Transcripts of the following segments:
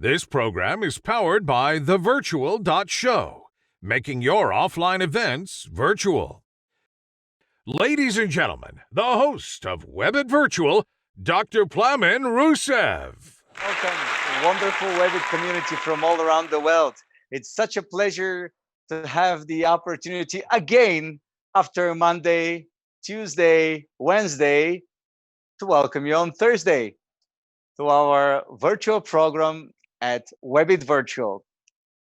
This program is powered by thevirtual.show, making your offline events virtual. Ladies and gentlemen, the host of WEBIT Virtual, Dr. Plamen Russev. Welcome, wonderful WEBIT community from all around the world. It's such a pleasure to have the opportunity again after Monday, Tuesday, Wednesday to welcome you on Thursday to our virtual program at WEBIT Virtual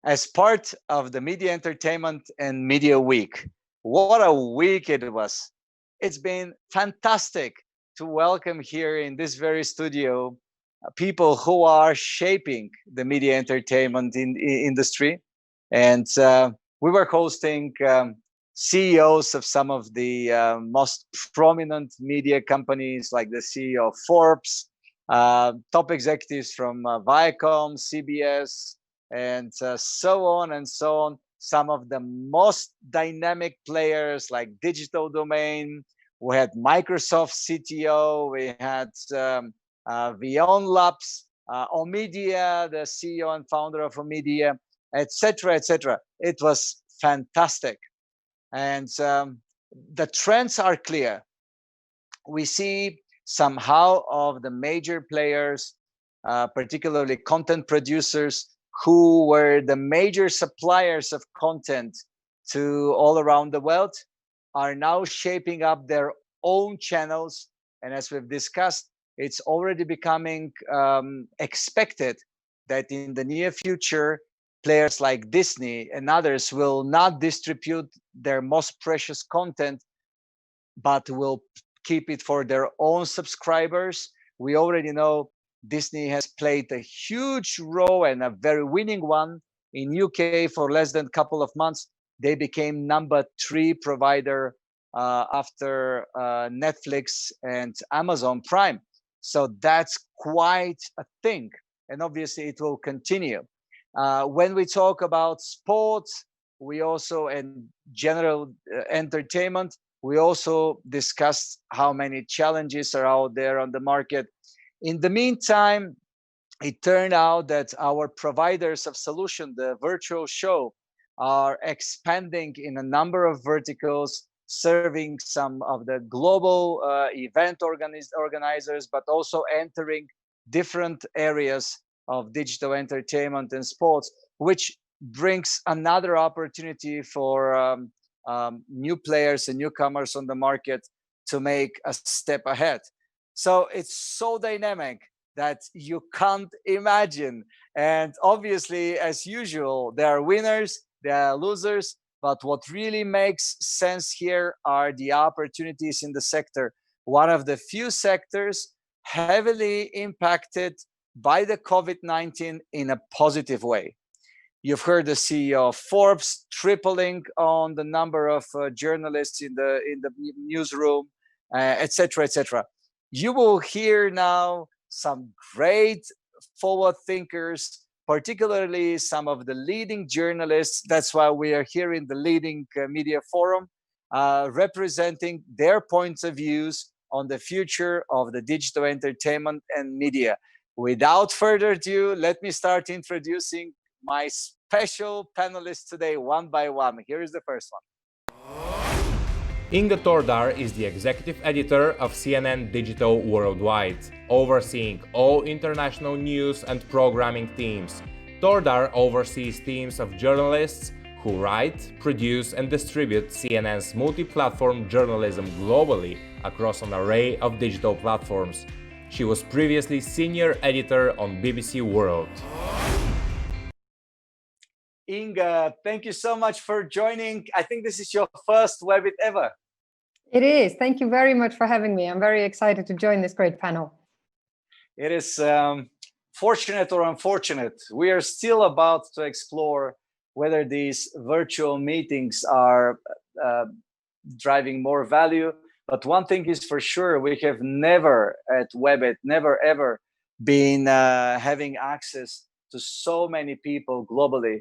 as part of the Media Entertainment and Media Week. What a week it was. It's been fantastic to welcome here in this very studio people who are shaping the media entertainment industry. And we were hosting CEOs of some of the most prominent media companies, like the CEO of Forbes, top executives from Viacom, CBS, and so on and so on. Some of the most dynamic players like Digital Domain. We had Microsoft CTO. We had Vion Labs, Omedia, the CEO and founder of Omedia, etc., etc. It was fantastic. And the trends are clear. We see somehow of the major players, particularly content producers, who were the major suppliers of content to all around the world, are now shaping up their own channels. And as we've discussed, it's already becoming expected that in the near future, players like Disney and others will not distribute their most precious content, but will keep it for their own subscribers. We already know Disney has played a huge role, and a very winning one, in UK for less than a couple of months. They became number 3 provider after Netflix and Amazon Prime. So that's quite a thing, and obviously it will continue. When we talk about sports, we also, and general entertainment, we also discussed how many challenges are out there on the market. In the meantime, it turned out that our providers of solution, the virtual show, are expanding in a number of verticals, serving some of the global event organizers, but also entering different areas of digital entertainment and sports, which brings another opportunity for new players and newcomers on the market to make a step ahead. So it's so dynamic that you can't imagine. And obviously, as usual, there are winners, there are losers, but what really makes sense here are the opportunities in the sector. One of the few sectors heavily impacted by the COVID-19 in a positive way. You've heard the CEO of Forbes tripling on the number of journalists in the newsroom, etc., etc. You will hear now some great forward thinkers, particularly some of the leading journalists. That's why we are here in the leading media forum, representing their points of views on the future of the digital entertainment and media. Without further ado, let me start introducing my special panelists today, one by one. Here is the first one. Inga Thordar is the executive editor of CNN Digital Worldwide, overseeing all international news and programming teams. Thordar oversees teams of journalists who write, produce and distribute CNN's multi-platform journalism globally across an array of digital platforms. She was previously senior editor on BBC World. Inga, thank you so much for joining. I think this is your first WEBIT ever. It is. Thank you very much for having me. I'm very excited to join this great panel. It is fortunate or unfortunate. We are still about to explore whether these virtual meetings are driving more value. But one thing is for sure, we have never at WEBIT, never ever been having access to so many people globally.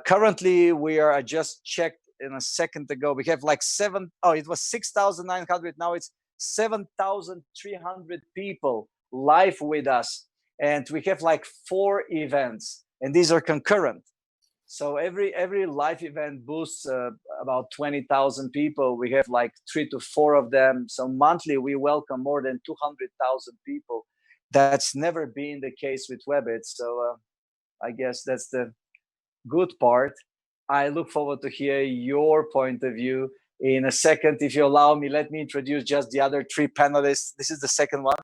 Currently, we are, I just checked in a second ago, we have like it was 6,900, now it's 7,300 people live with us. and we have like 4 events, and these are concurrent. So every live event boosts about 20,000 people. We have like 3 to 4 of them. So monthly we welcome more than 200,000 people. That's never been the case with WEBIT. So I guess that's the good part. I look forward to hear your point of view. In a second, if you allow me, let me introduce just the other 3 panelists. This is the second one.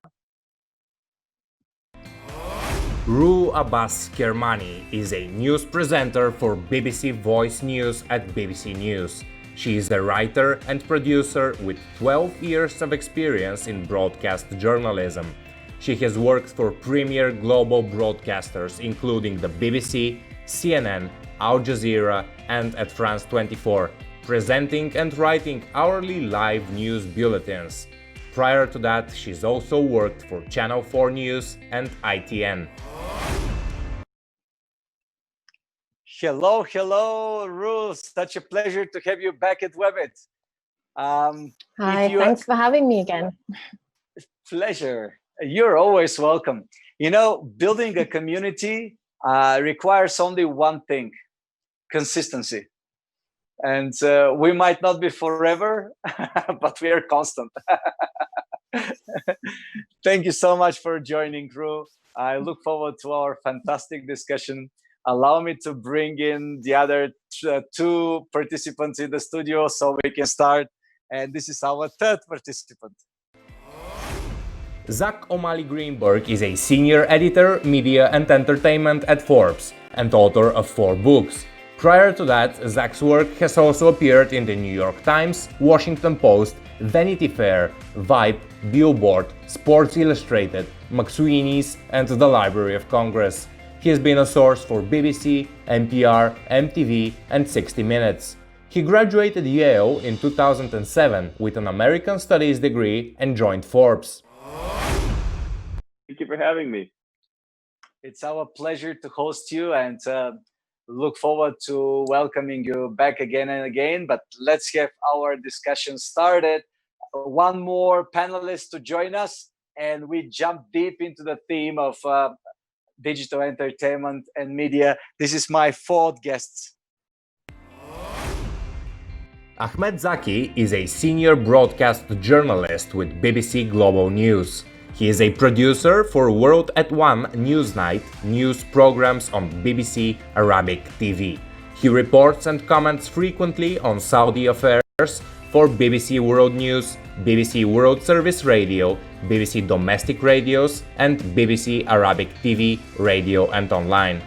Ru Abbas Kermani is a news presenter for BBC Voice News at BBC News. She is a writer and producer with 12 years of experience in broadcast journalism. She has worked for premier global broadcasters including the BBC, CNN, Al Jazeera and at France 24, presenting and writing hourly live news bulletins. Prior to that, she's also worked for Channel 4 News and ITN. Hello, hello, Ruth. Such a pleasure to have you back at WEBIT. Hi, thanks for having me again. Pleasure. You're always welcome. You know, building a community requires only one thing: consistency. And we might not be forever, but we are constant. Thank you so much for joining, Ru. I look forward to our fantastic discussion. Allow me to bring in the other 2 participants in the studio so we can start. And this is our 3rd participant. Zack Greenberg is a senior editor, media and entertainment at Forbes and author of 4 books. Prior to that, Zack's work has also appeared in the New York Times, Washington Post, Vanity Fair, Vibe, Billboard, Sports Illustrated, McSweeney's and the Library of Congress. He has been a source for BBC, NPR, MTV and 60 Minutes. He graduated Yale in 2007 with an American Studies degree and joined Forbes. Thank you for having me. It's our pleasure to host you and look forward to welcoming you back again and again. But let's have our discussion started. One more panelist to join us, and we jump deep into the theme of digital entertainment and media. This is my 4th guest. Ahmed Zaky is a senior broadcast journalist with BBC Global News. He is a producer for World at One Newsnight news programs on BBC Arabic TV. He reports and comments frequently on Saudi affairs for BBC World News, BBC World Service Radio, BBC Domestic Radios, and BBC Arabic TV, radio and online.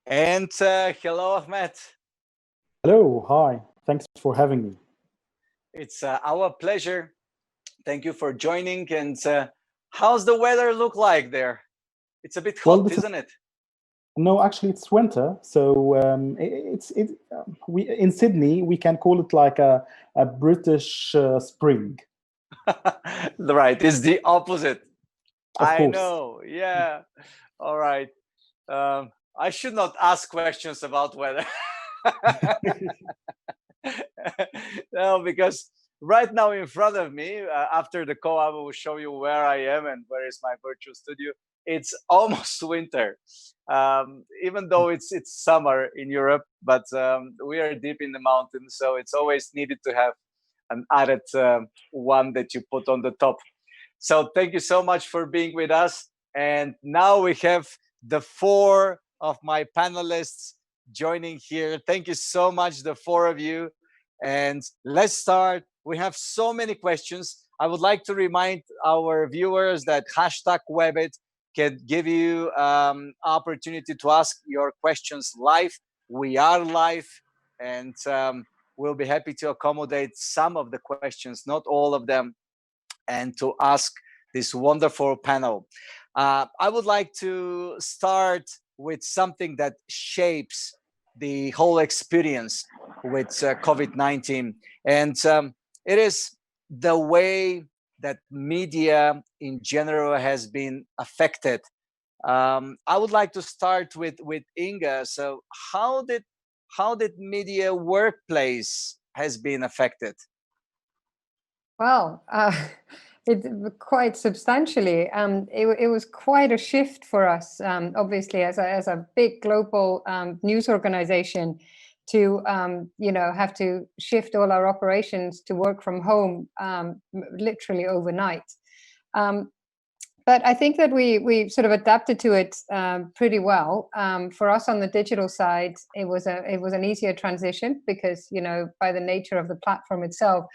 And hello, Ahmed. Hello, hi. Thanks for having me. It's our pleasure. Thank you for joining. And how's the weather look like there? It's a bit hot, isn't it? No, actually, it's winter. So we in Sydney we can call it like a British spring. Right, it's the opposite. Of course. Know. Yeah. All right. I should not ask questions about weather. No, because right now in front of me, after the call, I will show you where I am and where is my virtual studio. It's almost winter, even though it's summer in Europe, but we are deep in the mountains, so it's always needed to have an added one that you put on the top. So thank you so much for being with us. And now we have the 4 of my panelists joining here. Thank you so much, the 4 of you. And let's start. We have so many questions. I would like to remind our viewers that #WEBIT can give you opportunity to ask your questions live. We are live, and we'll be happy to accommodate some of the questions, not all of them, and to ask this wonderful panel. I would like to start with something that shapes the whole experience with COVID-19. And it is the way that media in general has been affected. I would like to start with Inga. So how did media workplace has been affected? Well, quite substantially. It was quite a shift for us, obviously, as a big global news organization, to have to shift all our operations to work from home literally overnight. But I think that we sort of adapted to it pretty well. For us on the digital side, it was an easier transition because, by the nature of the platform itself,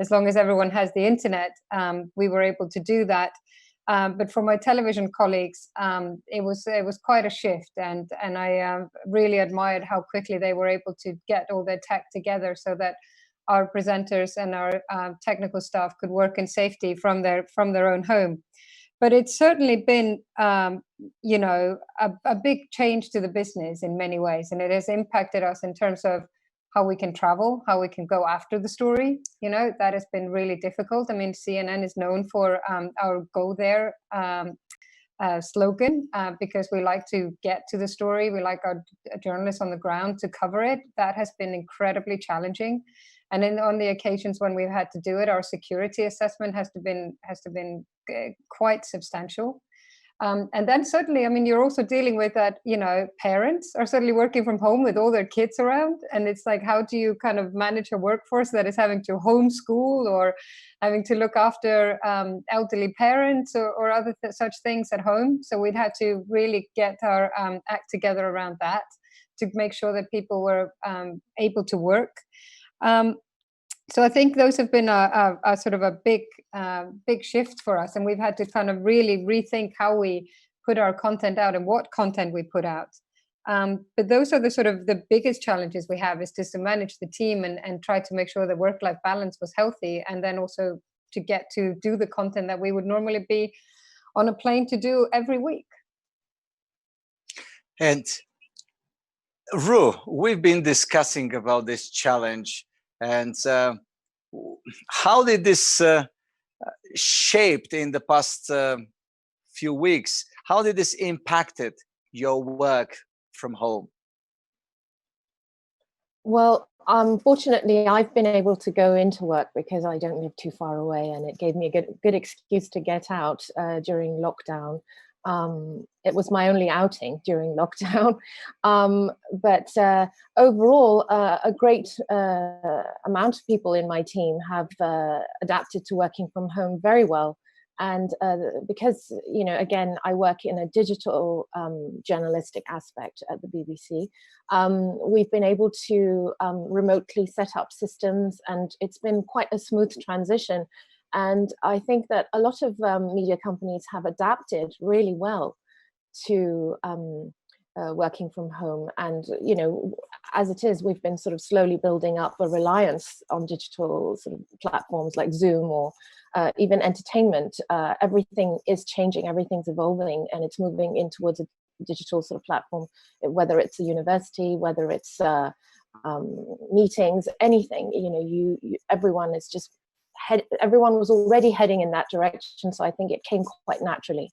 as long as everyone has the internet, we were able to do that. But for my television colleagues, it was quite a shift, and I really admired how quickly they were able to get all their tech together so that our presenters and our technical staff could work in safety from their own home. But it's certainly been, a big change to the business in many ways, and it has impacted us in terms of how we can travel, how we can go after the story. That has been really difficult. I mean, CNN is known for our "Go There" slogan because we like to get to the story. We like our journalists on the ground to cover it. That has been incredibly challenging. And then on the occasions when we've had to do it, our security assessment has been quite substantial. And then certainly, I mean, you're also dealing with that, parents are suddenly working from home with all their kids around. And it's like, how do you kind of manage a workforce that is having to homeschool or having to look after elderly parents or other such things at home? So we'd had to really get our act together around that to make sure that people were able to work. So I think those have been a sort of a big shift for us, and we've had to kind of really rethink how we put our content out and what content we put out. But those are the sort of the biggest challenges we have, is just to manage the team and try to make sure the work-life balance was healthy, and then also to get to do the content that we would normally be on a plane to do every week. And Ru, we've been discussing about this challenge. And how did this shaped in the past few weeks? How did this impacted your work from home? Well, unfortunately, I've been able to go into work because I don't live too far away, and it gave me a good excuse to get out during lockdown. It was my only outing during lockdown. But overall, a great amount of people in my team have adapted to working from home very well. And because, again, I work in a digital journalistic aspect at the BBC, we've been able to remotely set up systems, and it's been quite a smooth transition. And I think that a lot of media companies have adapted really well to working from home. And, as it is, we've been sort of slowly building up a reliance on digital sort of platforms like Zoom or even entertainment. Everything is changing, everything's evolving, and it's moving in towards a digital sort of platform, whether it's a university, whether it's meetings, anything, everyone is just everyone was already heading in that direction, so I think it came quite naturally.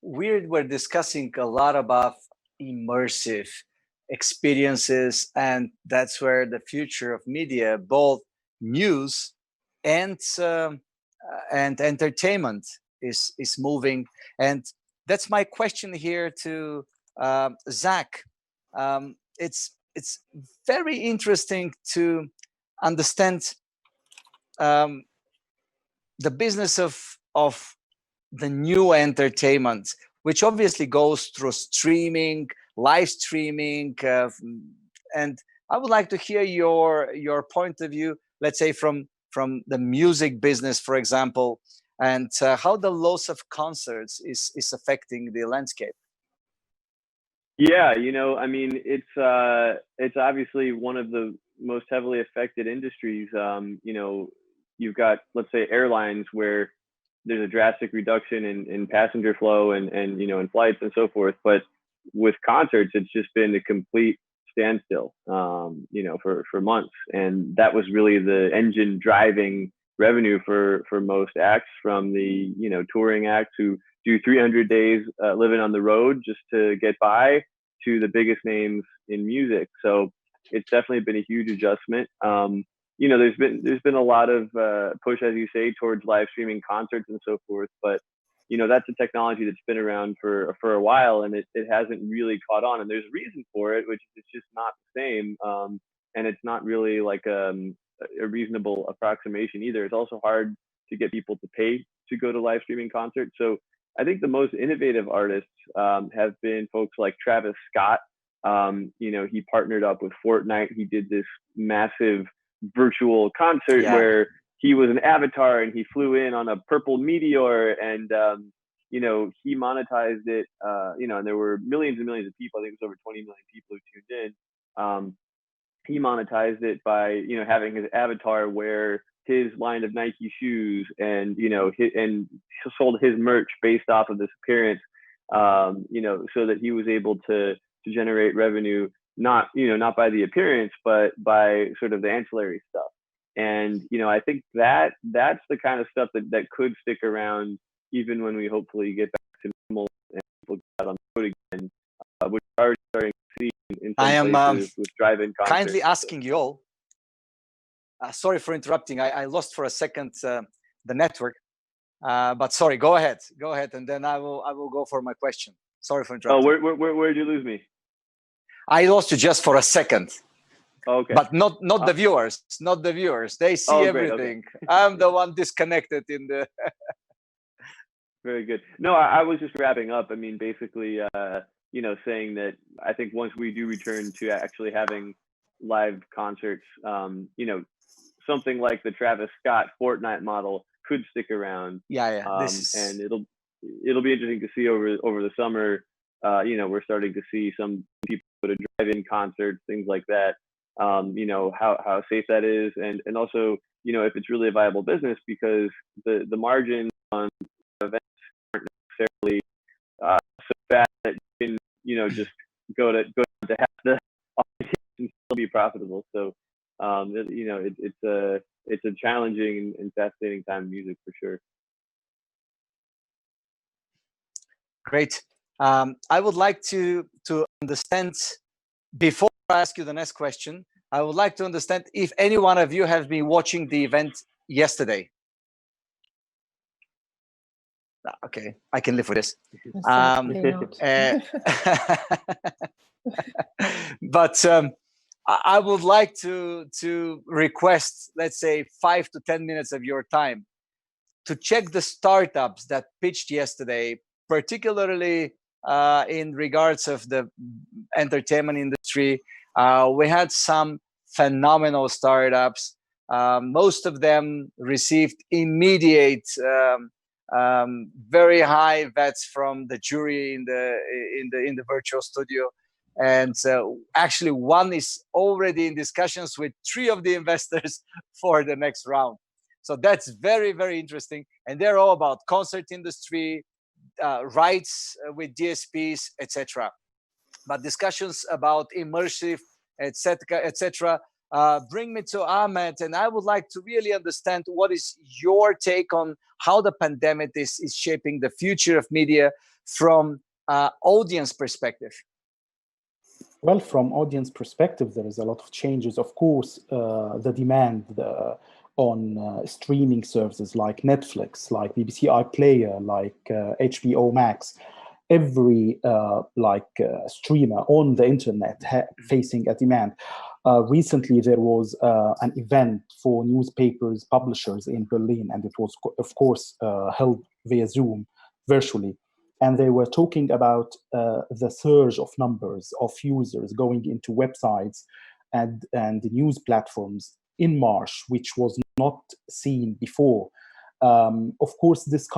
We're discussing a lot about immersive experiences, and that's where the future of media, both news and entertainment, is moving. And that's my question here to Zach. It's very interesting to understand the business of the new entertainment, which obviously goes through streaming, live streaming, and I would like to hear your point of view, let's say from the music business, for example, and how the loss of concerts is affecting the landscape. Yeah, I mean, it's obviously one of the most heavily affected industries. You've got, let's say, airlines where there's a drastic reduction in passenger flow and in flights and so forth. But with concerts, it's just been a complete standstill, for months. And that was really the engine driving revenue for most acts, from the, touring acts who do 300 days living on the road just to get by, to the biggest names in music. So it's definitely been a huge adjustment. you know, there's been a lot of push, as you say, towards live streaming concerts and so forth. But you know, that's a technology that's been around for a while, and it hasn't really caught on. And there's a reason for it, which is it's just not the same, and it's not really like a reasonable approximation either. It's also hard to get people to pay to go to live streaming concerts. So I think the most innovative artists have been folks like Travis Scott. You know, he partnered up with Fortnite. He did this massive virtual concert where he was an avatar and he flew in on a purple meteor, and you know, he monetized it. You know, and there were millions and millions of people. I think it was over 20 million people who tuned in. He monetized it by, you know, having his avatar wear his line of Nike shoes, and you know, and sold his merch based off of this appearance. You know, so that he was able to generate revenue, not, you know, not by the appearance, but by sort of the ancillary stuff. And you know, I think that's the kind of stuff that could stick around even when we hopefully get back to normal and people get out on the road again, which we're already starting to see in some places with drive-in concerts. Kindly asking you all. Sorry for interrupting. I lost for a second the network, but sorry. Go ahead, and then I will go for my question. Sorry for interrupting. Oh, where did you lose me? I lost you just for a second. Okay. But not the viewers, not the viewers. They see everything. Okay. I'm the one disconnected in the. Very good. No, I was just wrapping up. I mean, basically, you know, saying that I think once we do return to actually having live concerts, you know, something like the Travis Scott Fortnite model could stick around. Yeah. And it'll be interesting to see over the summer. You know, we're starting to see some people go to drive-in concerts, things like that. You know, how safe that is, and also, you know, if it's really a viable business, because the margins on events aren't necessarily so bad that you can, you know, just go to have the audience and still be profitable. So you know, it's a challenging and fascinating time in music for sure. Great. I would like to understand, before I ask you the next question, I would like to understand if any one of you have been watching the event yesterday. Okay, I can live with this. But I would like to request, let's say, 5 to 10 minutes of your time to check the startups that pitched yesterday, particularly in regards of the entertainment industry. We had some phenomenal startups. Most of them received immediate, very high vets from the jury in the virtual studio. And actually, one is already in discussions with 3 of the investors for the next round. So that's very, very interesting. And they're all about concert industry, rights with DSPs, etc. But discussions about immersive, etc. Bring me to Ahmed, and I would like to really understand what is your take on how the pandemic is shaping the future of media from audience perspective. Well, from audience perspective, there is a lot of changes. Of course, the demand on streaming services like Netflix, like BBC iPlayer, like HBO Max, every streamer on the internet facing a demand. Recently, there was an event for newspapers publishers in Berlin, and it was, of course, held via Zoom virtually. And they were talking about the surge of numbers of users going into websites and the news platforms in March, which was not seen before. Of course, this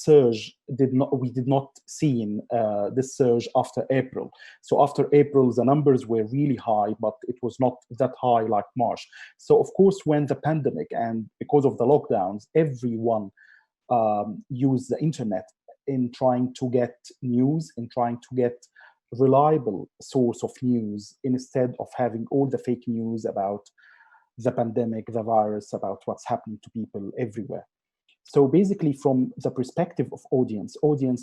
surge we did not see this surge after April. So after April, the numbers were really high, but it was not that high like March. So of course, when the pandemic and because of the lockdowns, everyone used the internet in trying to get news, in trying to get reliable source of news, instead of having all the fake news about the pandemic, the virus, about what's happening to people everywhere. So basically, from the perspective of audience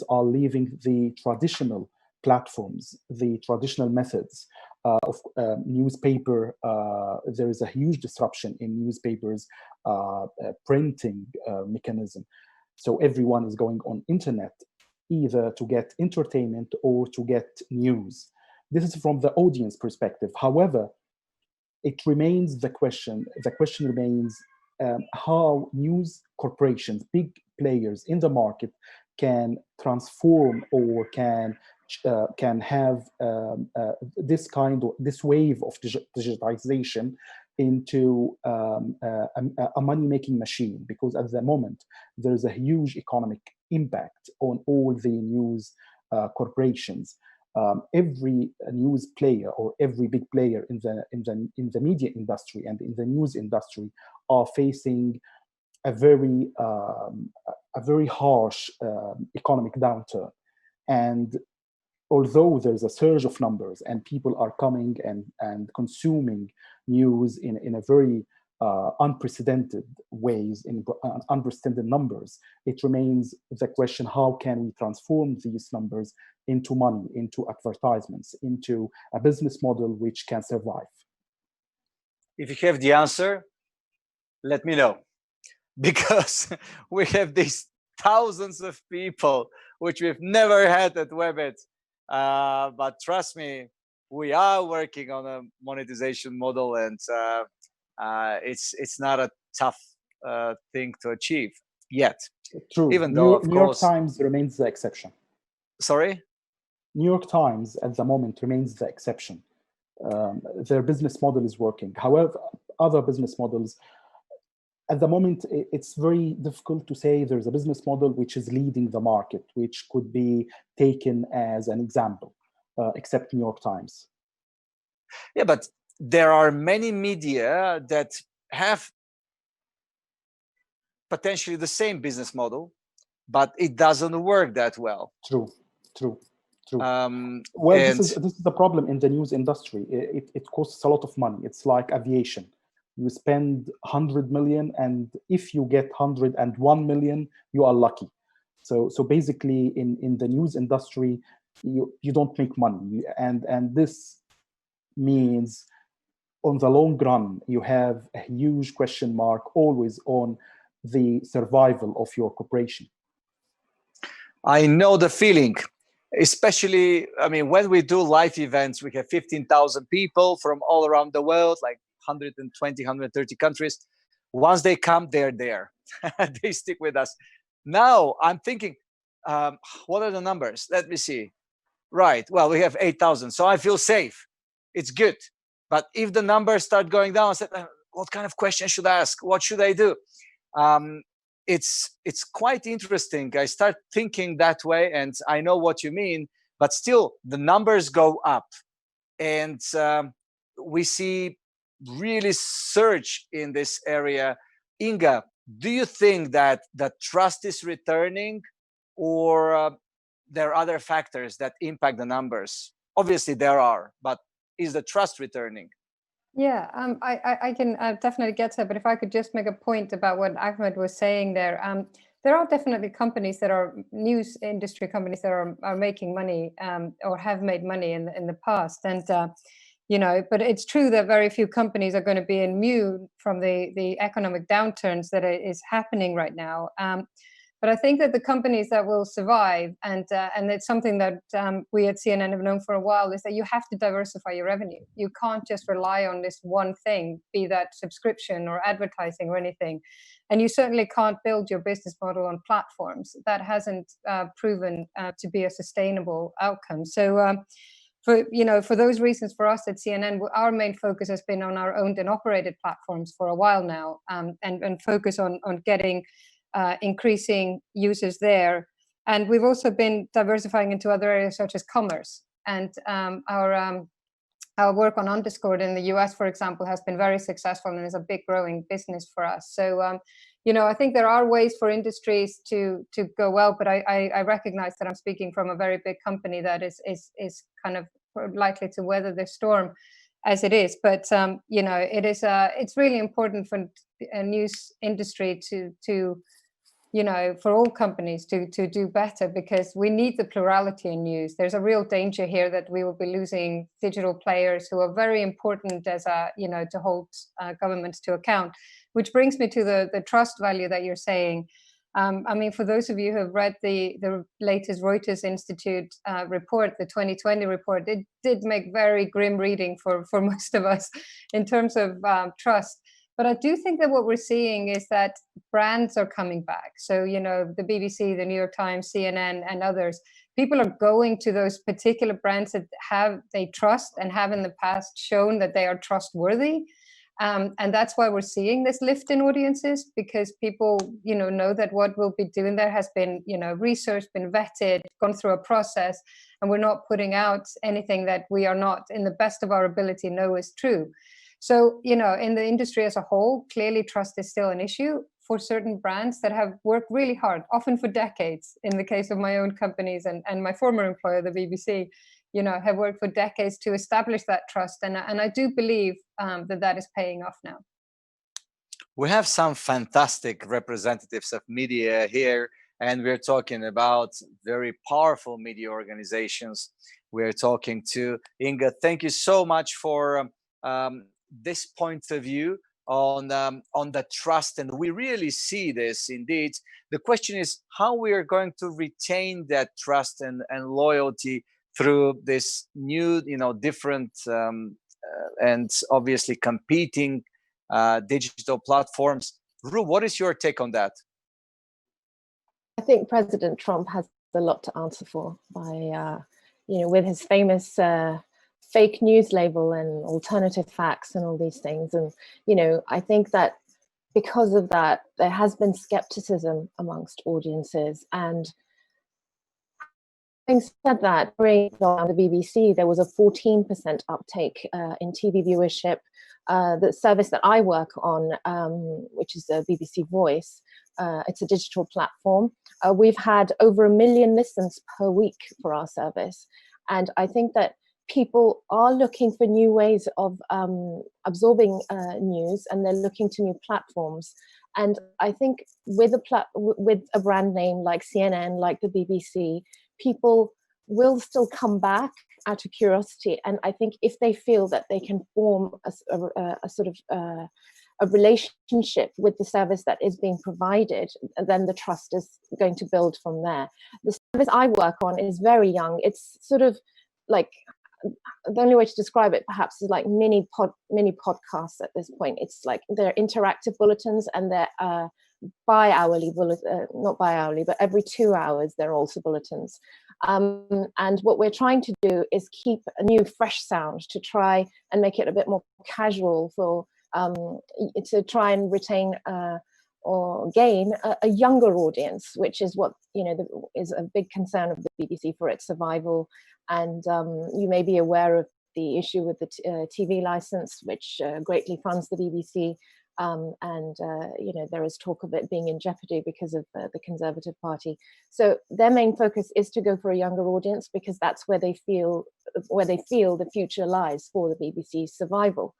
are leaving the traditional platforms, the traditional methods of newspaper. There is a huge disruption in newspapers printing mechanism. So everyone is going on internet, either to get entertainment or to get news. This is from the audience perspective. However, it remains the question. The question remains how news corporations, big players in the market, can transform or can have this wave of digitization into a money-making machine, because at the moment there's a huge economic impact on all the news corporations. Every news player or every big player in the media industry and in the news industry are facing a very harsh economic downturn. And although there's a surge of numbers and people are coming and consuming news in a very unprecedented ways, in unprecedented numbers, it remains the question, how can we transform these numbers into money, into advertisements, into a business model which can survive? If you have the answer, let me know, because we have these thousands of people which we've never had at WEBIT. But trust me, we are working on a monetization model, and it's not a tough thing to achieve yet. True. Even though, of New York course, Times remains the exception. Sorry? New York Times at the moment remains the exception. Their business model is working. However, other business models, at the moment, it's very difficult to say there's a business model which is leading the market, which could be taken as an example, except New York Times. Yeah, but there are many media that have potentially the same business model, but it doesn't work that well. True. Well, this is the problem in the news industry. It costs a lot of money. It's like aviation. You spend 100 million, and if you get 101 million, you are lucky. So basically, in the news industry, you don't make money, and this means, on the long run, you have a huge question mark always on the survival of your corporation. I know the feeling. Especially, I mean, when we do live events, we have 15,000 people from all around the world, like 120, 130 countries. Once they come, they're there. They stick with us. Now I'm thinking, what are the numbers? Let me see. Right. Well, we have 8,000. So I feel safe. It's good. But if the numbers start going down, I said, what kind of question should I ask? What should I do? It's quite interesting. I start thinking that way, and I know what you mean, but still the numbers go up, and we see really surge in this area. Inga, do you think that the trust is returning, or there are other factors that impact the numbers? Obviously there are, but is the trust returning? Yeah, I can definitely get to it, but if I could just make a point about what Ahmed was saying there. There are definitely companies that are news industry companies that are making money or have made money in the past, and you know, but it's true that very few companies are going to be immune from the economic downturns that is happening right now. But I think that the companies that will survive, and it's something that we at CNN have known for a while, is that you have to diversify your revenue. You can't just rely on this one thing, be that subscription or advertising or anything. And you certainly can't build your business model on platforms. That hasn't proven to be a sustainable outcome. So for those reasons, for us at CNN, our main focus has been on our owned and operated platforms for a while now, and focus on getting increasing users there. And we've also been diversifying into other areas such as commerce. And our work on Undiscord in the US, for example, has been very successful and is a big growing business for us. So, I think there are ways for industries to go well, but I recognize that I'm speaking from a very big company that is kind of likely to weather the storm as it is. But, it's really important for a news industry to you know, for all companies to do better, because we need the plurality in news. There's a real danger here that we will be losing digital players who are very important as a, you know, to hold governments to account, which brings me to the trust value that you're saying. I mean, for those of you who have read the latest Reuters Institute report, the 2020 report, it did make very grim reading for most of us in terms of trust. But I do think that what we're seeing is that brands are coming back. So, you know, the BBC, the New York Times, CNN, and others, people are going to those particular brands that they trust and have in the past shown that they are trustworthy. And that's why we're seeing this lift in audiences, because people, you know that what we'll be doing there has been, you know, researched, been vetted, gone through a process, and we're not putting out anything that we are not, in the best of our ability, know is true. So, you know, in the industry as a whole, clearly trust is still an issue for certain brands that have worked really hard, often for decades. In the case of my own companies and my former employer, the BBC, you know, have worked for decades to establish that trust. And I do believe that is paying off now. We have some fantastic representatives of media here, and we're talking about very powerful media organizations. We're talking to Inga. Thank you so much for this point of view on the trust, and we really see this indeed. The question is how we are going to retain that trust and loyalty through this new, you know, different and obviously competing digital platforms. Ru, what is your take on that? I think President Trump has a lot to answer for by, you know, with his famous fake news label and alternative facts and all these things. And, you know, I think that because of that, there has been skepticism amongst audiences. And having said that, during the BBC, there was a 14% uptake in TV viewership. The service that I work on, which is the BBC Voice, it's a digital platform. We've had over 1 million listens per week for our service. And I think that people are looking for new ways of absorbing news, and they're looking to new platforms. And I think with a brand name like CNN, like the BBC, people will still come back out of curiosity. And I think if they feel that they can form a sort of a relationship with the service that is being provided, then the trust is going to build from there. The service I work on is very young. It's sort of like, the only way to describe it perhaps is like mini podcasts at this point. It's like they're interactive bulletins, and they're bi-hourly not bi-hourly, but every 2 hours they're also bulletins. And what we're trying to do is keep a new fresh sound to try and make it a bit more casual for to try and retain or gain a younger audience, which is what, you know, is a big concern of the BBC for its survival. And you may be aware of the issue with the TV license, which greatly funds the BBC. And you know, there is talk of it being in jeopardy because of the Conservative Party. So their main focus is to go for a younger audience, because that's where they feel the future lies for the BBC's survival.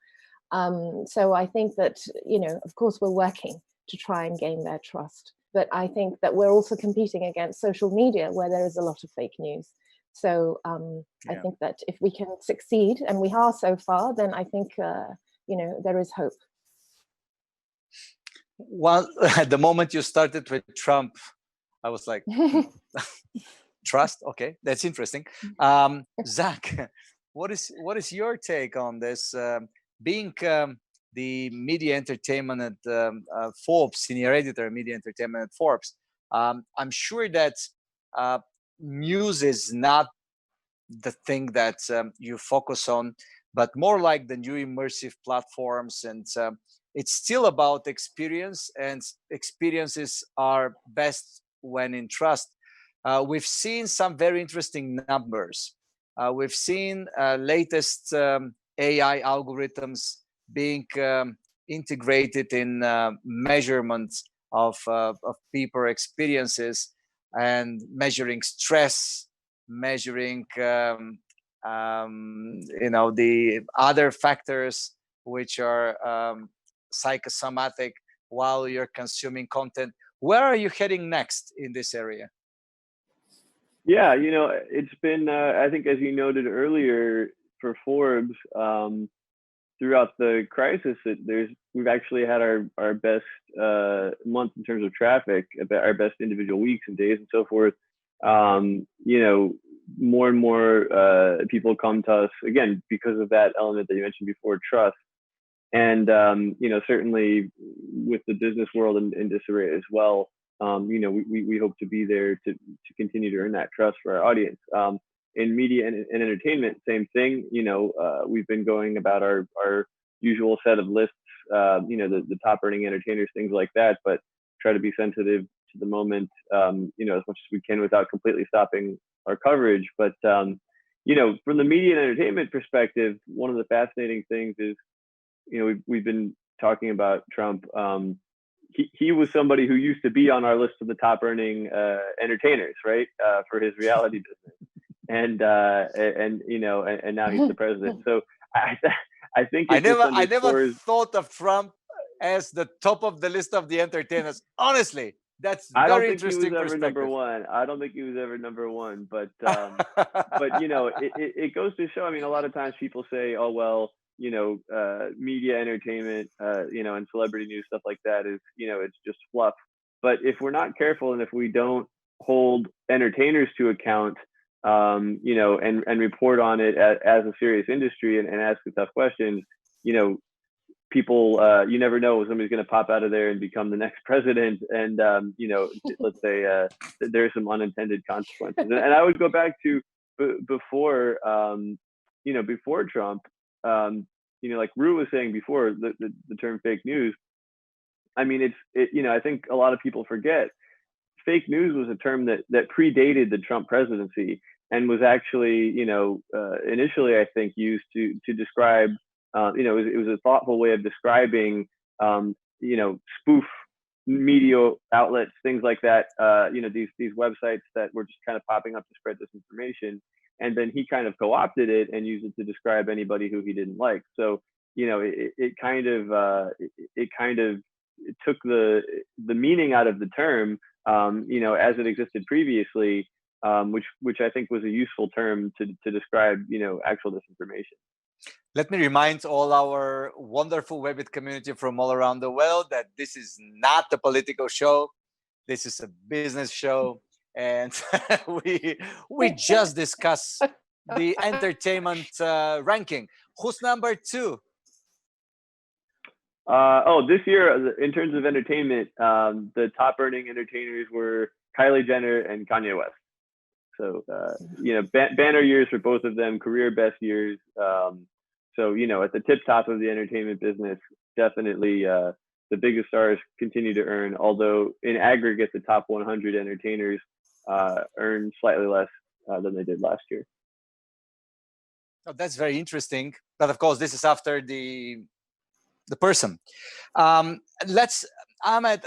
So I think that, you know, of course we're working to try and gain their trust, but I think that we're also competing against social media, where there is a lot of fake news. So I think that if we can succeed, and we are so far, then I think you know, there is hope. Well, at the moment you started with Trump, I was like, trust? Okay, that's interesting. Zach, what is your take on this? Being the media entertainment at Forbes, senior editor, media entertainment at Forbes, I'm sure that news is not the thing that you focus on, but more like the new immersive platforms, and it's still about experience, and experiences are best when in trust. We've seen some very interesting numbers. We've seen latest AI algorithms being integrated in measurements of people experiences, and measuring stress, measuring you know, the other factors which are psychosomatic while you're consuming content. Where are you heading next in this area? Yeah, you know, it's been, I think, as you noted earlier, for Forbes, throughout the crisis, we've actually had our best month in terms of traffic, our best individual weeks and days and so forth. You know, more and more people come to us again because of that element that you mentioned before, trust. And you know, certainly with the business world in disarray as well, you know, we hope to be there to continue to earn that trust for our audience. In media and entertainment, same thing. You know, we've been going about our usual set of lists, you know, the top earning entertainers, things like that, but try to be sensitive to the moment, you know, as much as we can without completely stopping our coverage. But, you know, from the media and entertainment perspective, one of the fascinating things is, you know, we've been talking about Trump. He was somebody who used to be on our list of the top earning entertainers, right, for his reality business. And you know, and now he's the president. So I think I never thought of Trump as the top of the list of the entertainers. Honestly, that's very interesting. I don't think he was ever number one. I don't think he was ever number one. But you know, it goes to show. I mean, a lot of times people say, "Oh well, you know, media, entertainment, you know, and celebrity news, stuff like that is, you know, it's just fluff." But if we're not careful and if we don't hold entertainers to account, you know, and report on it as a serious industry and ask the tough questions, you know, people, you never know, somebody's going to pop out of there and become the next president. And, you know, let's say there's some unintended consequences. And I would go back to before, you know, before Trump, you know, like Ru was saying before, the term fake news. I mean, you know, I think a lot of people forget fake news was a term that predated the Trump presidency and was actually, you know, initially, I think, used to describe, you know, it was a thoughtful way of describing, you know, spoof media outlets, things like that, you know, these websites that were just kind of popping up to spread disinformation. And then he kind of co-opted it and used it to describe anybody who he didn't like. So, you know, it kind of took the meaning out of the term, you know, as it existed previously, which I think was a useful term to describe, you know, actual disinformation. Let me remind all our wonderful WEBIT community from all around the world that this is not a political show. This is a business show. And we just discuss the entertainment ranking. Who's number 2? This year, in terms of entertainment, the top earning entertainers were Kylie Jenner and Kanye West. So, you know, banner years for both of them, career best years. So, you know, at the tip top of the entertainment business, definitely the biggest stars continue to earn, although in aggregate, the top 100 entertainers earn slightly less than they did last year. Oh, that's very interesting. But of course, this is after the person. Ahmed,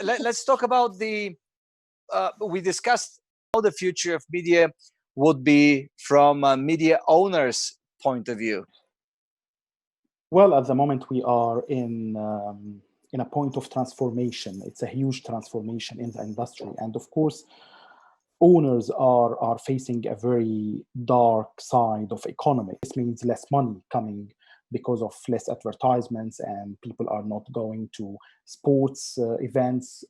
let's talk about we discussed how the future of media would be from a media owner's point of view. Well, at the moment, we are in a point of transformation. It's a huge transformation in the industry. And of course, owners are facing a very dark side of economy. This means less money coming because of less advertisements, and people are not going to sports events.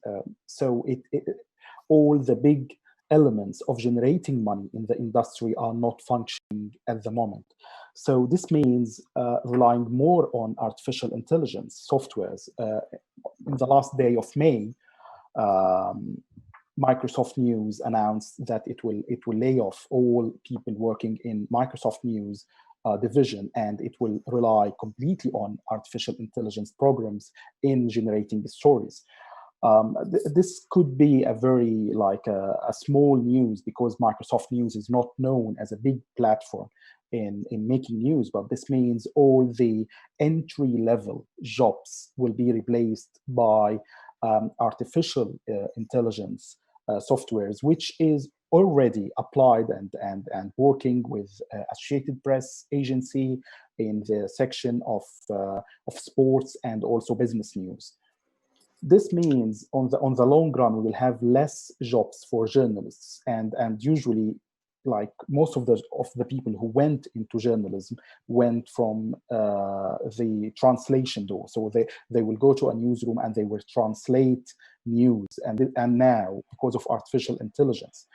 So all the big elements of generating money in the industry are not functioning at the moment. So this means relying more on artificial intelligence softwares. In the last day of May, Microsoft News announced that it will lay off all people working in Microsoft News division, and it will rely completely on artificial intelligence programs in generating the stories. This could be a very a small news, because Microsoft News is not known as a big platform in making news, but this means all the entry-level jobs will be replaced by artificial intelligence softwares, which is already applied and working with Associated Press agency in the section of sports and also business news. This means on the long run, we will have less jobs for journalists, and usually, like most of the people who went into journalism went from the translation door. So they will go to a newsroom and they will translate news. And now, because of artificial intelligence,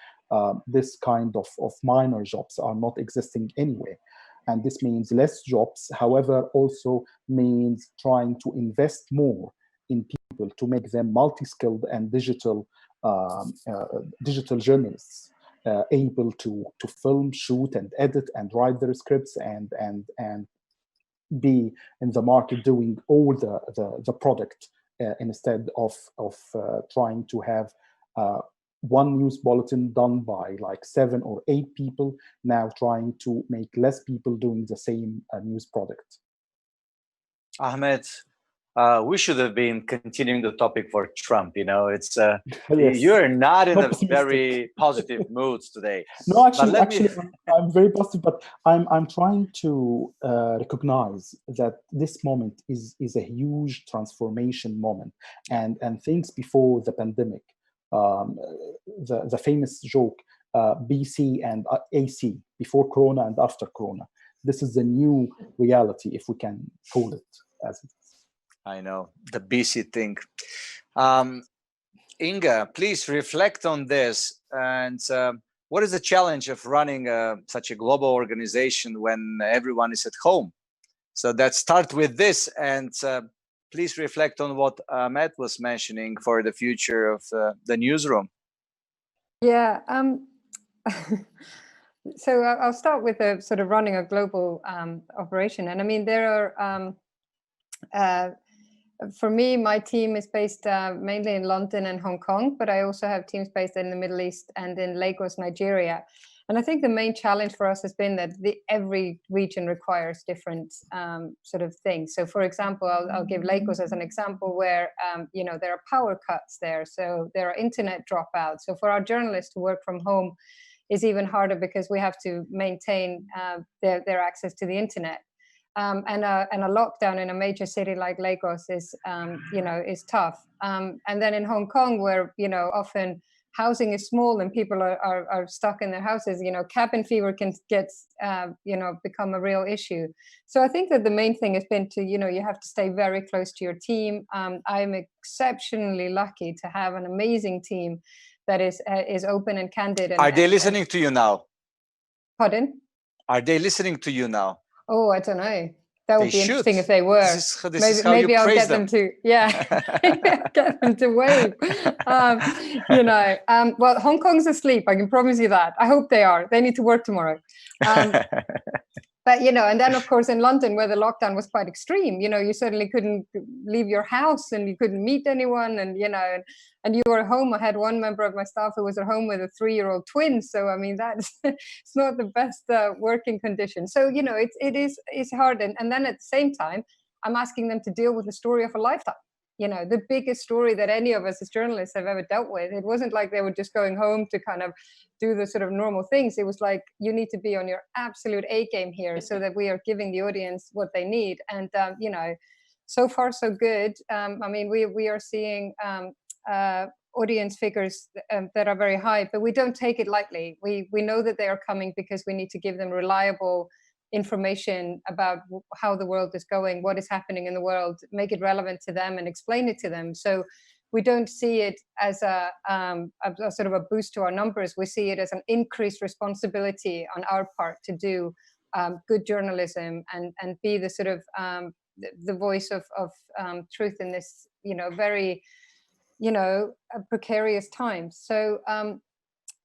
this kind of minor jobs are not existing anyway. And this means less jobs, however, also means trying to invest more in people to make them multi-skilled and digital journalists, able to film, shoot, and edit, and write their scripts, and be in the market doing all the product, instead of trying to have one news bulletin done by like 7 or 8 people, now trying to make less people doing the same news product. Ahmed, we should have been continuing the topic for Trump. You know, it's Yes. you're not in a Optimistic. very positive mood today. No, actually, But I'm very positive, but I'm trying to recognize that this moment is a huge transformation moment, and things before the pandemic, the famous joke, BC and AC, before Corona and after Corona. This is the new reality, if we can call it as it is. I know, the BC thing. Inga, please reflect on this. And what is the challenge of running such a global organization when everyone is at home? So let's start with this, and please reflect on what Ahmed was mentioning for the future of the newsroom. Yeah. So I'll start with the sort of running a global operation. And I mean, there are, for me, my team is based mainly in London and Hong Kong, but I also have teams based in the Middle East and in Lagos, Nigeria. And I think the main challenge for us has been that every region requires different sort of things. So, for example, I'll give Lagos as an example where, you know, there are power cuts there. So there are internet dropouts. So for our journalists to work from home is even harder because we have to maintain their access to the internet. And a lockdown in a major city like Lagos is, you know, is tough. And then in Hong Kong, where, you know, often housing is small and people are stuck in their houses, you know, cabin fever can you know, become a real issue. So I think that the main thing has been to, you know, you have to stay very close to your team. I'm exceptionally lucky to have an amazing team that is open and candid. Are they listening to you now? Pardon? Are they listening to you now? Oh, I don't know. That would be interesting if they were. This is how maybe you I'll praise get them to, get them to wave. You know, well, Hong Kong's asleep. I can promise you that. I hope they are. They need to work tomorrow. But, you know, and then, of course, in London, where the lockdown was quite extreme, you know, you certainly couldn't leave your house and you couldn't meet anyone. And, you know, and you were home. I had one member of my staff who was at home with a 3-year-old twin. So, I mean, that's it's not the best working condition. So, you know, it's hard. And then at the same time, I'm asking them to deal with the story of a lifetime. You know, the biggest story that any of us as journalists have ever dealt with. It wasn't like they were just going home to kind of do the sort of normal things. It was like, you need to be on your absolute A game here so that we are giving the audience what they need. And, you know, so far so good. I mean, we are seeing audience figures that are very high, but we don't take it lightly. We know that they are coming because we need to give them reliable information about how the world is going, what is happening in the world, make it relevant to them and explain it to them. So we don't see it as a sort of a boost to our numbers. We see it as an increased responsibility on our part to do good journalism and be the sort of the voice of truth in this, you know, very, you know, precarious times. So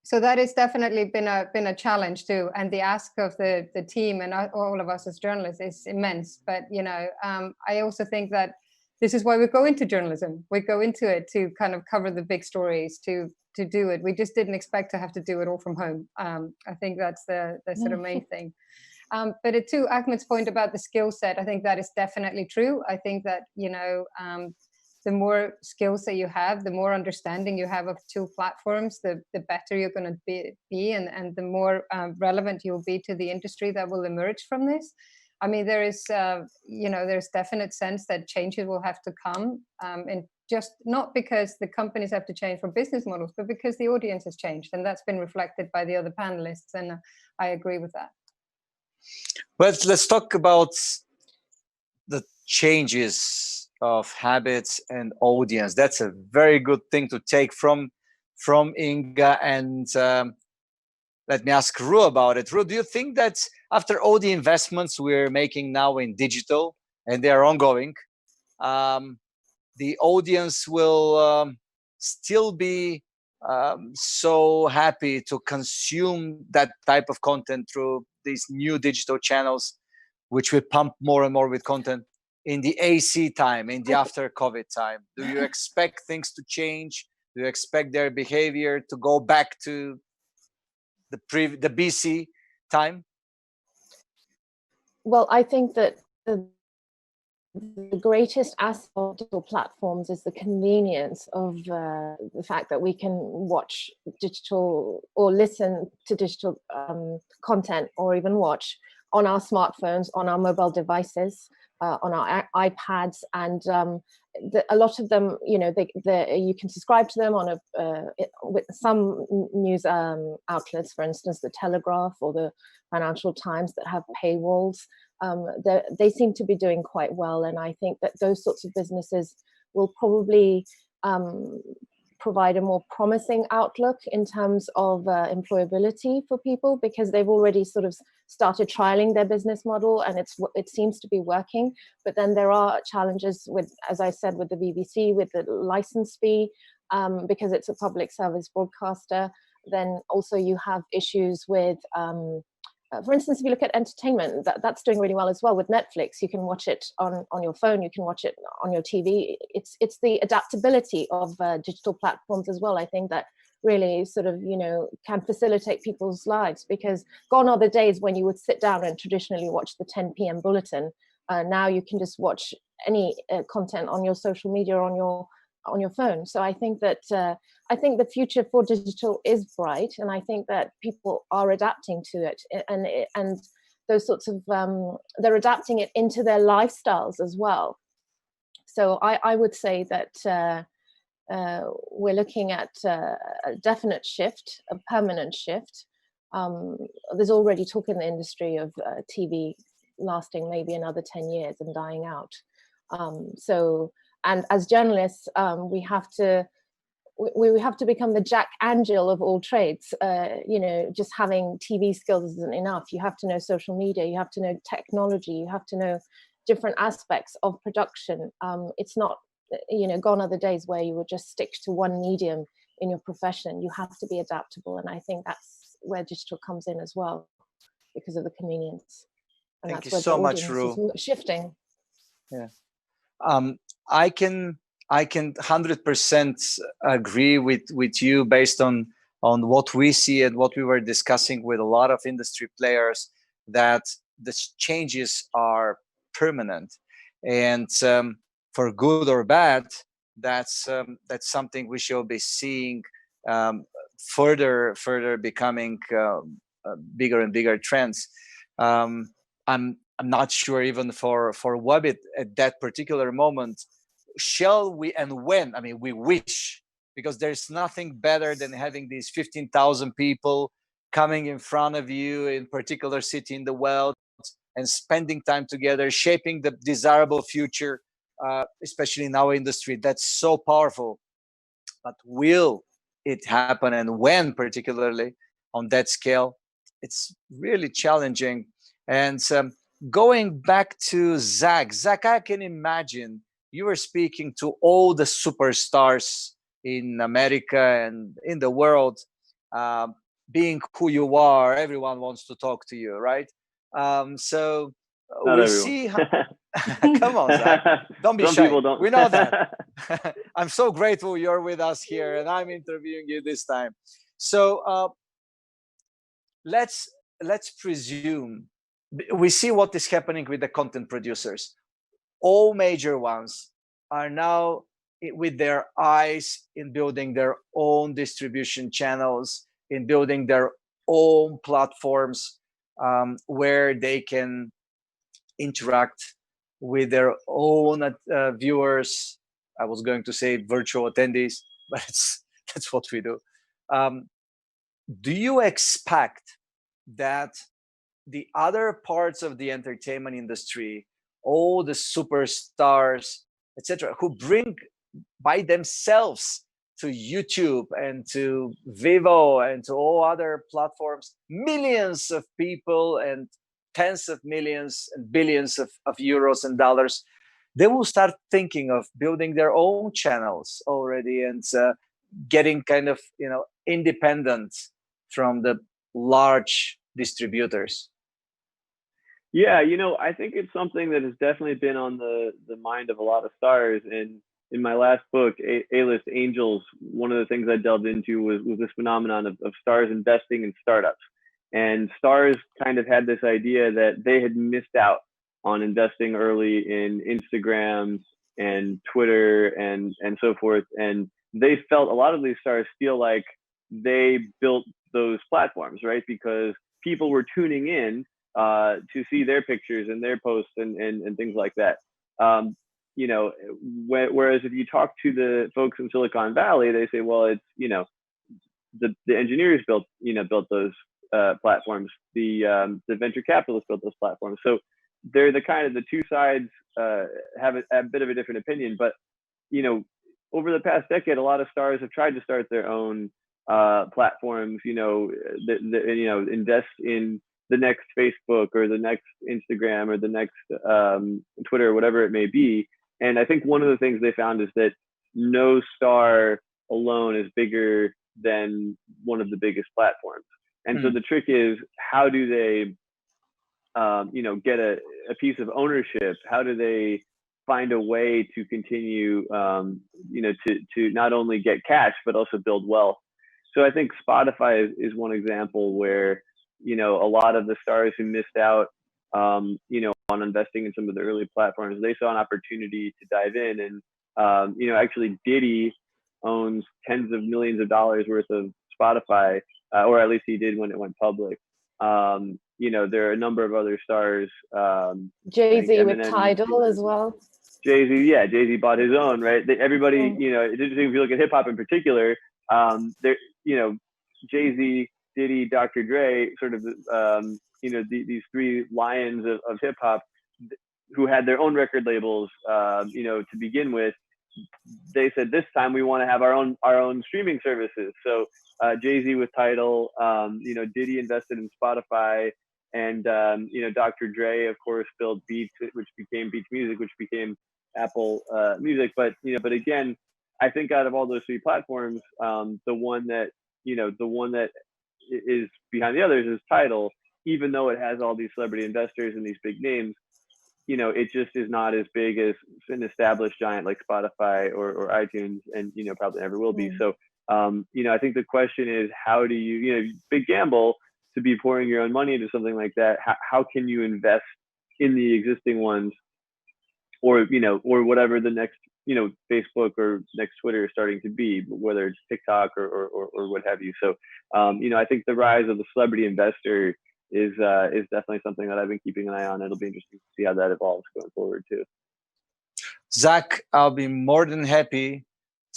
so that has definitely been a challenge too, and the ask of the team and all of us as journalists is immense. But you know, I also think that this is why we go into journalism. We go into it to kind of cover the big stories, to do it. We just didn't expect to have to do it all from home. I think that's the sort of main thing. But to Ahmed's point about the skill set, I think that is definitely true. I think that, you know, the more skills that you have, the more understanding you have of tool platforms, the better you're going to be and the more relevant you'll be to the industry that will emerge from this. I mean, there is, there's definite sense that changes will have to come, and just not because the companies have to change from business models, but because the audience has changed, and that's been reflected by the other panelists, and I agree with that. But let's talk about the changes of habits and audience. That's a very good thing to take from Inga, and let me ask Ru about it. Ru, do you think that after all the investments we're making now in digital, and they are ongoing, the audience will still be so happy to consume that type of content through these new digital channels, which we pump more and more with content in the AC time, in the after COVID time? Do you expect things to change? Do you expect their behavior to go back to the BC time? Well, I think that the greatest aspect of digital platforms is the convenience of the fact that we can watch digital or listen to digital content, or even watch on our smartphones, on our mobile devices, on our iPads, and a lot of them, you know, you can subscribe to them on with some news outlets, for instance, the Telegraph or the Financial Times, that have paywalls. They seem to be doing quite well, and I think that those sorts of businesses will probably provide a more promising outlook in terms of employability for people, because they've already sort of started trialing their business model, and it seems to be working. But then there are challenges with, as I said, with the BBC, with the license fee, because it's a public service broadcaster. Then also you have issues with for instance, if you look at entertainment, that's doing really well as well. With Netflix, you can watch it on your phone, you can watch it on your TV. It's the adaptability of digital platforms as well, I think, that really sort of, you know, can facilitate people's lives, because gone are the days when you would sit down and traditionally watch the 10 p.m. bulletin. Now you can just watch any content on your social media, on your phone. So I think that the future for digital is bright, and I think that people are adapting to it, and those sorts of they're adapting it into their lifestyles as well. So I would say that we're looking at a definite shift, a permanent shift. There's already talk in the industry of TV lasting maybe another 10 years and dying out. And as journalists, we have to become the Jack and Jill of all trades. You know, just having TV skills isn't enough. You have to know social media. You have to know technology. You have to know different aspects of production. It's not, you know, gone are the days where you would just stick to one medium in your profession. You have to be adaptable, and I think that's where digital comes in as well, because of the convenience. And Thank that's you where so the much, audience Ru. is shifting. Yeah. I can 100% agree with you based on what we see and what we were discussing with a lot of industry players, that the changes are permanent, and for good or bad, that's something we shall be seeing further becoming bigger and bigger trends. I'm not sure even for WEBIT at that particular moment, shall we and when? I mean, we wish, because there's nothing better than having these 15,000 people coming in front of you in particular city in the world and spending time together, shaping the desirable future, especially in our industry. That's so powerful. But will it happen, and when, particularly on that scale? It's really challenging. And going back to Zack, I can imagine you were speaking to all the superstars in America and in the world. Being who you are, everyone wants to talk to you, right? So Not we everyone. see how... Come on, Zack. Don't be Some shy. people don't. We know that. I'm so grateful you're with us here, and I'm interviewing you this time. So let's presume we see what is happening with the content producers. All major ones are now with their eyes in building their own distribution channels, in building their own platforms, where they can interact with their own viewers. I was going to say virtual attendees, but that's what we do. Do you expect that the other parts of the entertainment industry, all the superstars, etc., who bring by themselves to YouTube and to Vivo and to all other platforms millions of people and tens of millions and billions of euros and dollars, they will start thinking of building their own channels already and getting kind of, you know, independent from the large distributors? Yeah, you know, I think it's something that has definitely been on the mind of a lot of stars. And in my last book, A-List Angels, one of the things I delved into was this phenomenon of stars investing in startups. And stars kind of had this idea that they had missed out on investing early in Instagram and Twitter and so forth. And they felt, a lot of these stars feel like they built those platforms, right? Because people were tuning in to see their pictures and their posts and things like that. You know, whereas if you talk to the folks in Silicon Valley, they say, well, it's, you know, the engineers built those platforms. The venture capitalists built those platforms. So they're the kind of the two sides have a bit of a different opinion. But, you know, over the past decade, a lot of stars have tried to start their own platforms, you know, you know, invest in the next Facebook or the next Instagram or the next Twitter, or whatever it may be. And I think one of the things they found is that no star alone is bigger than one of the biggest platforms. And so the trick is, how do they, you know, get a piece of ownership? How do they find a way to continue, you know, to not only get cash, but also build wealth? So I think Spotify is one example where, you know, a lot of the stars who missed out, you know, on investing in some of the early platforms, they saw an opportunity to dive in. And, you know, actually Diddy owns tens of millions of dollars worth of Spotify, or at least he did when it went public. You know, there are a number of other stars. Jay-Z with Tidal as well. Jay-Z, yeah, Jay-Z bought his own, right? Everybody, you know, it's interesting if you look at hip hop in particular. There, you know, Jay-Z, Diddy, Dr. Dre, sort of, you know, these three lions of hip hop who had their own record labels, you know, to begin with. They said, this time we want to have our own streaming services. So Jay-Z with Tidal, you know, Diddy invested in Spotify, and you know, Dr. Dre, of course, built Beats, which became Beats Music, which became Apple Music. But you know, but again, I think out of all those three platforms, the one that is behind the others is Tidal, even though it has all these celebrity investors and these big names. You know, it just is not as big as an established giant like Spotify or iTunes, and, you know, probably never will be. So, you know, I think the question is, how do you, you know, big gamble to be pouring your own money into something like that. How can you invest in the existing ones, or, you know, or whatever the next, you know, Facebook or next Twitter is starting to be, whether it's TikTok or what have you. So, you know, I think the rise of the celebrity investor is definitely something that I've been keeping an eye on. It'll be interesting to see how that evolves going forward too. Zach, I'll be more than happy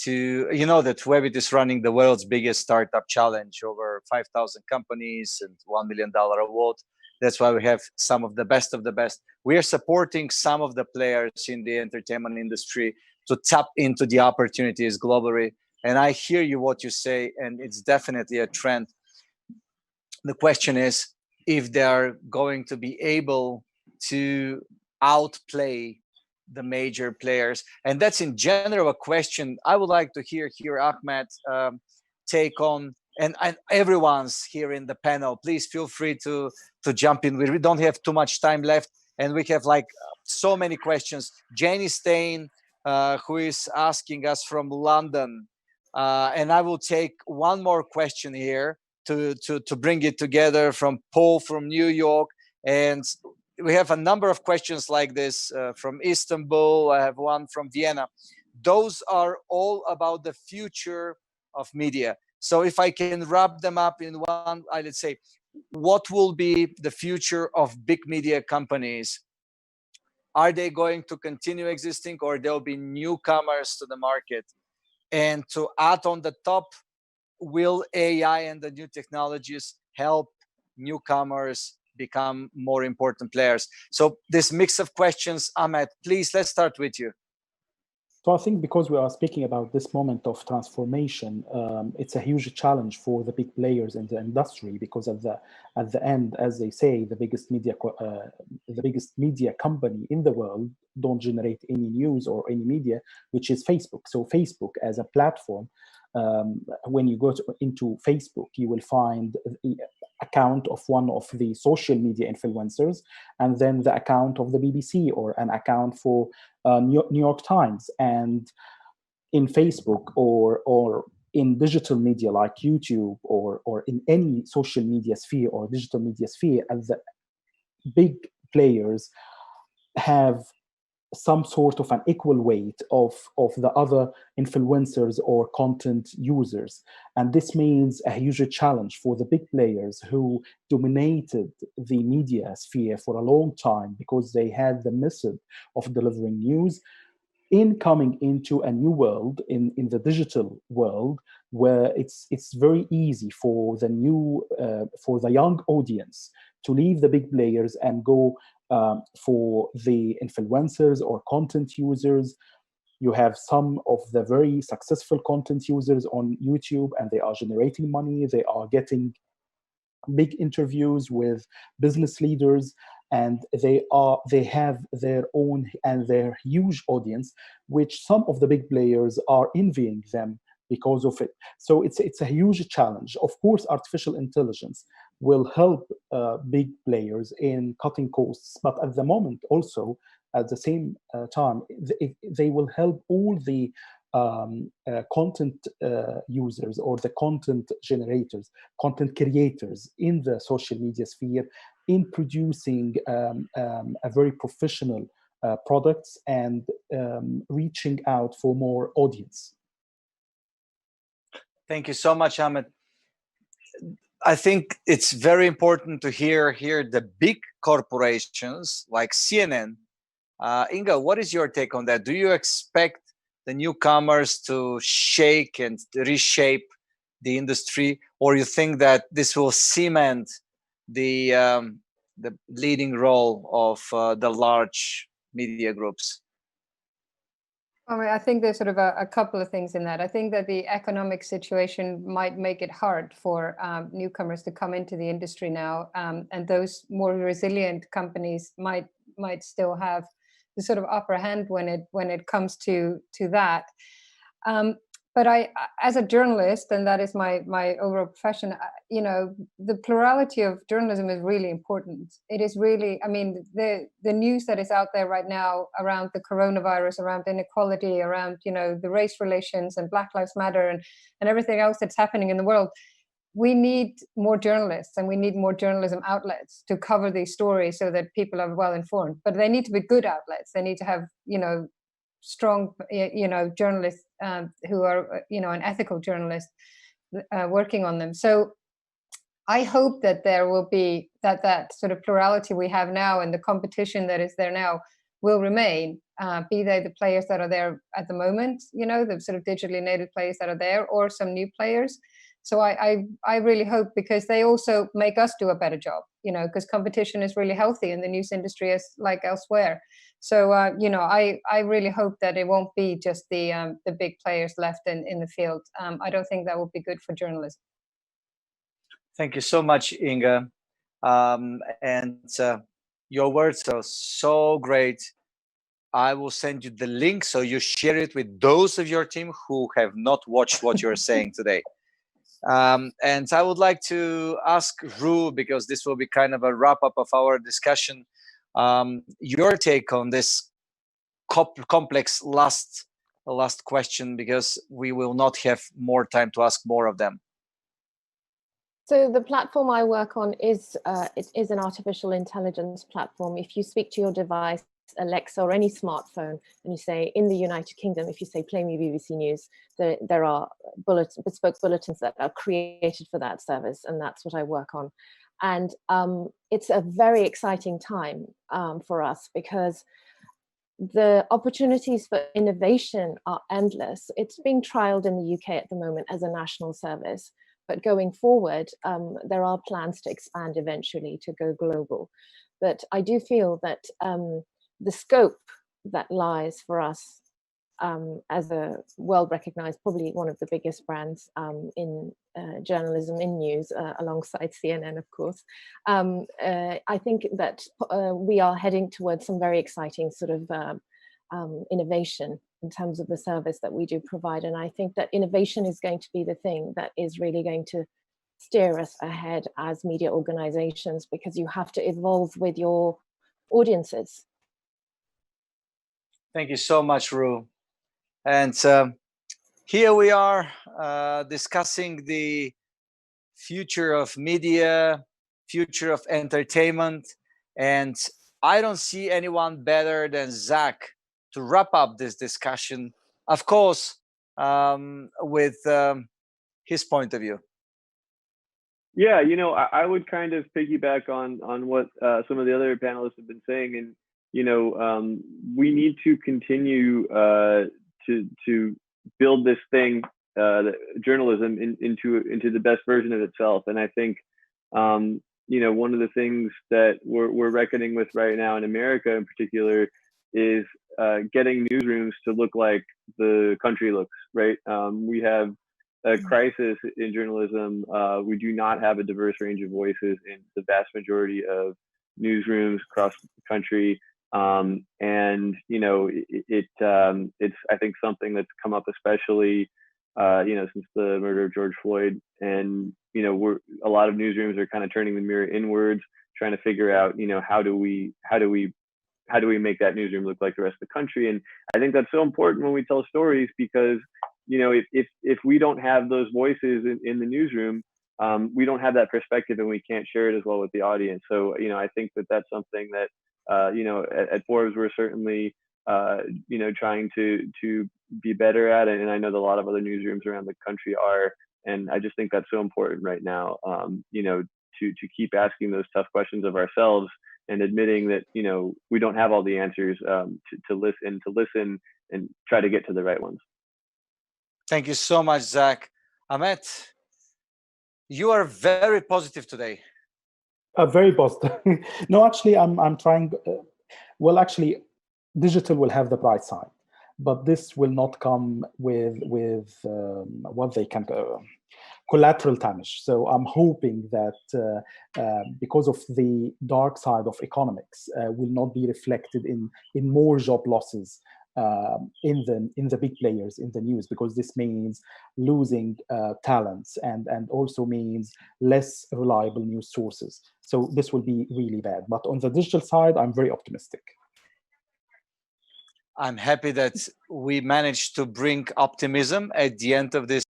to, you know, that WEBIT is running the world's biggest startup challenge, over 5,000 companies and $1 million award. That's why we have some of the best of the best. We are supporting some of the players in the entertainment industry to tap into the opportunities globally. And I hear you what you say, and it's definitely a trend. The question is if they're going to be able to outplay the major players. And that's in general a question I would like to hear Ahmed take on, and everyone's here in the panel. Please feel free to jump in. We don't have too much time left, and we have like so many questions. Jenny Stain, who is asking us from London, and I will take one more question here to bring it together, from Paul from New York. And we have a number of questions like this from Istanbul. I have one from Vienna. Those are all about the future of media. So if I can wrap them up in one, I would say, what will be the future of big media companies Are they going to continue existing, or there'll be newcomers to the market? And to add on the top, will AI and the new technologies help newcomers become more important players? So this mix of questions, Ahmed, please, let's start with you. So I think because we are speaking about this moment of transformation, it's a huge challenge for the big players in the industry, because at the end, as they say, the biggest media company in the world don't generate any news or any media, which is Facebook. So Facebook as a platform, when you go into Facebook, you will find the account of one of the social media influencers, and then the account of the BBC, or an account for New York Times. And in Facebook or in digital media like YouTube, or in any social media sphere or digital media sphere, and the big players have some sort of an equal weight of the other influencers or content users. And this means a huge challenge for the big players who dominated the media sphere for a long time, because they had the method of delivering news, in coming into a new world, in the digital world, where it's very easy for the young audience to leave the big players and go for the influencers or content users. You have some of the very successful content users on YouTube, and they are generating money. They are getting big interviews with business leaders, and they have their own and their huge audience, which some of the big players are envying them because of it. So it's a huge challenge. Of course, artificial intelligence will help big players in cutting costs, but at the moment also, at the same time, they will help all the content users, or the content generators, content creators in the social media sphere, in producing a very professional products, and reaching out for more audience. Thank you so much, Ahmed. I think it's very important to hear the big corporations like CNN. Inga, what is your take on that? Do you expect the newcomers to shake and reshape the industry, or you think that this will cement the leading role of the large media groups? I mean, I think there's sort of a couple of things in that. I think that the economic situation might make it hard for newcomers to come into the industry now, and those more resilient companies might still have the sort of upper hand when it comes to that. But I, as a journalist, and that is my overall profession, you know, the plurality of journalism is really important. It is really, I mean, the news that is out there right now around the coronavirus, around inequality, around, you know, the race relations and Black Lives Matter and everything else that's happening in the world. We need more journalists, and we need more journalism outlets to cover these stories so that people are well informed. But they need to be good outlets. They need to have, you know, strong, you know, journalists who are, you know, an ethical journalist working on them. So I hope that there will be that sort of plurality we have now, and the competition that is there now will remain, be they the players that are there at the moment, you know, the sort of digitally native players that are there, or some new players. So I really hope, because they also make us do a better job, you know, because competition is really healthy in the news industry as like elsewhere. So, you know, I really hope that it won't be just the big players left in the field. I don't think that would be good for journalism. Thank you so much, Inga. And your words are so great. I will send you the link so you share it with those of your team who have not watched what you're saying today. And I would like to ask Ru, because this will be kind of a wrap-up of our discussion, your take on this complex last question, because we will not have more time to ask more of them. So the platform I work on is an artificial intelligence platform. If you speak to your device, Alexa or any smartphone, and you say, in the United Kingdom, if you say play me BBC News, there are bespoke bulletins that are created for that service, and that's what I work on. And it's a very exciting time for us, because the opportunities for innovation are endless. It's being trialed in the UK at the moment as a national service, but going forward, there are plans to expand eventually to go global. But I do feel that the scope that lies for us as a world-recognized, probably one of the biggest brands in journalism, in news, alongside CNN, of course. I think that we are heading towards some very exciting sort of innovation in terms of the service that we do provide. And I think that innovation is going to be the thing that is really going to steer us ahead as media organizations, because you have to evolve with your audiences. Thank you so much, Ru. And here we are discussing the future of media, future of entertainment. And I don't see anyone better than Zack to wrap up this discussion, of course, with his point of view. Yeah, you know, I would kind of piggyback on what some of the other panelists have been saying, and you know, we need to continue to build this thing, journalism, into the best version of itself. And I think, you know, one of the things that we're reckoning with right now in America, in particular, is getting newsrooms to look like the country looks. Right? We have a crisis in journalism. We do not have a diverse range of voices in the vast majority of newsrooms across the country. And you know, it's I think something that's come up, especially you know, since the murder of George Floyd. And you know, a lot of newsrooms are kind of turning the mirror inwards, trying to figure out, you know, how do we make that newsroom look like the rest of the country. And I think that's so important when we tell stories, because you know, if we don't have those voices in the newsroom, we don't have that perspective, and we can't share it as well with the audience. So you know, I think that that's something that you know, at Forbes, we're certainly, you know, trying to be better at it. And I know that a lot of other newsrooms around the country are, and I just think that's so important right now, you know, to keep asking those tough questions of ourselves and admitting that, you know, we don't have all the answers, to listen and try to get to the right ones. Thank you so much, Zack. Ahmed, you are very positive today. Very positive. No, actually, I'm trying. Well, actually, digital will have the bright side, but this will not come with what they can collateral damage. So I'm hoping that because of the dark side of economics, will not be reflected in more job losses in the big players in the news, because this means losing talents and also means less reliable news sources. So this will be really bad. But on the digital side, I'm very optimistic. I'm happy that we managed to bring optimism at the end of this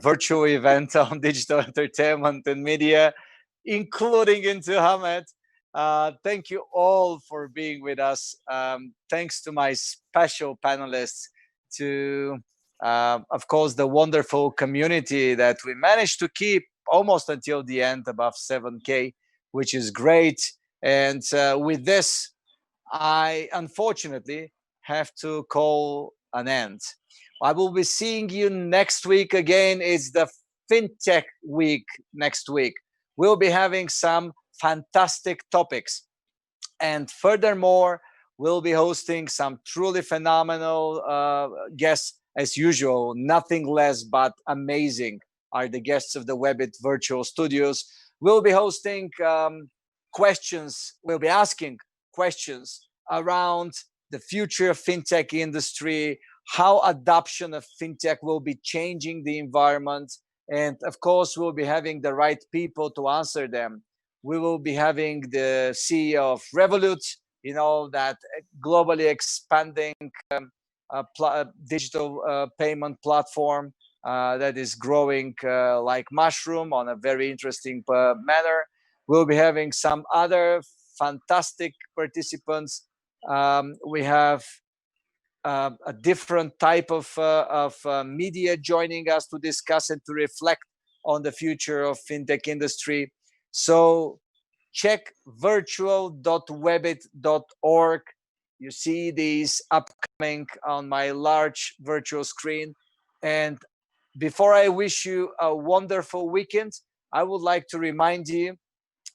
virtual event on digital entertainment and media, including into Ahmed. Thank you all for being with us. Thanks to my special panelists, to, of course, the wonderful community that we managed to keep almost until the end, above 7K, which is great. And with this, I unfortunately have to call an end. I will be seeing you next week again. It's the FinTech week next week. We'll be having some fantastic topics. And furthermore, we'll be hosting some truly phenomenal guests as usual. Nothing less but amazing are the guests of the WEBIT Virtual Studios. We'll be hosting questions. We'll be asking questions around the future of fintech industry, how adoption of fintech will be changing the environment. And of course, we'll be having the right people to answer them. We will be having the CEO of Revolut, you know, that globally expanding digital payment platform that is growing like mushroom on a very interesting manner. We'll be having some other fantastic participants. We have a different type of media joining us to discuss and to reflect on the future of fintech industry. So check virtual.webit.org. You see these upcoming on my large virtual screen. And before I wish you a wonderful weekend, I would like to remind you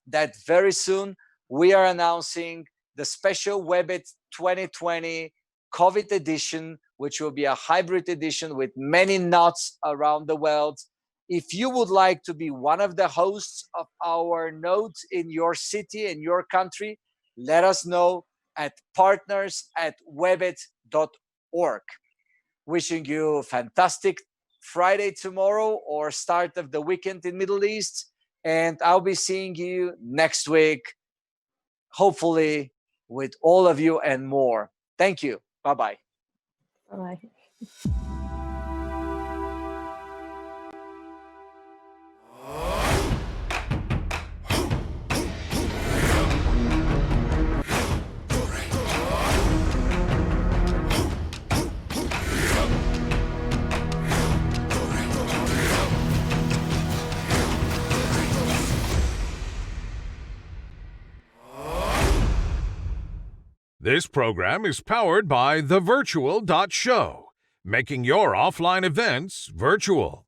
that very soon we are announcing the special WEBIT 2020 COVID edition, which will be a hybrid edition with many nodes around the world. If you would like to be one of the hosts of our nodes in your city, in your country, let us know at partners@webit.org. Wishing you a fantastic Friday tomorrow or start of the weekend in Middle East. And I'll be seeing you next week, hopefully with all of you and more. Thank you. Bye-bye. Bye. This program is powered by thevirtual.show, making your offline events virtual.